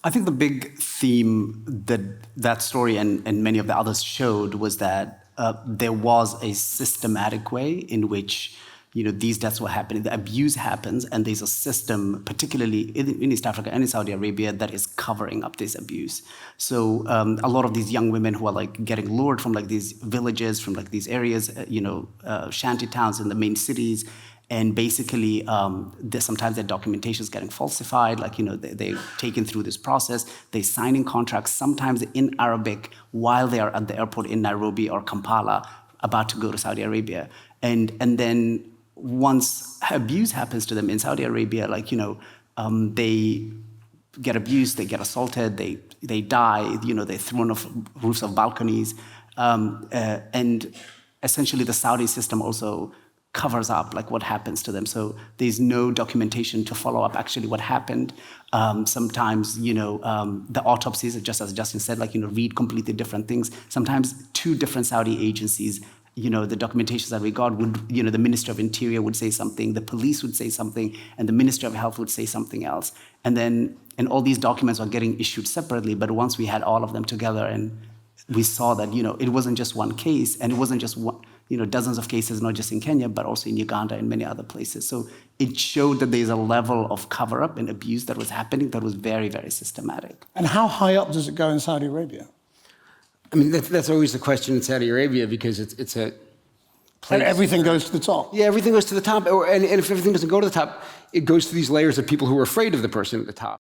I think the big theme that story and many of the others showed was that there was a systematic way in which these deaths were happening. The abuse happens, and there's a system, particularly in East Africa and in Saudi Arabia, that is covering up this abuse. So a lot of these young women who are like getting lured from like these villages, from like these areas, shanty towns in the main cities. And basically, sometimes their documentation is getting falsified. Like, they're taken through this process. They're signing contracts, sometimes in Arabic, while they are at the airport in Nairobi or Kampala, about to go to Saudi Arabia. And then once abuse happens to them in Saudi Arabia, they get abused, they get assaulted, they die. They're thrown off roofs of balconies, and essentially the Saudi system also covers up like what happens to them. So there's no documentation to follow up actually what happened. Sometimes, the autopsies, just as Justin said, read completely different things. Sometimes two different Saudi agencies, the documentations that we got would, the Minister of Interior would say something, the police would say something, and the Minister of Health would say something else. And all these documents are getting issued separately, but once we had all of them together and we saw that, it wasn't just one case, and it wasn't just one, dozens of cases, not just in Kenya, but also in Uganda and many other places. So it showed that there's a level of cover-up and abuse that was happening that was very, very systematic. And how high up does it go in Saudi Arabia? I mean, that's always the question in Saudi Arabia, because it's a place. And everything goes to the top. Yeah, everything goes to the top. And if everything doesn't go to the top, it goes to these layers of people who are afraid of the person at the top.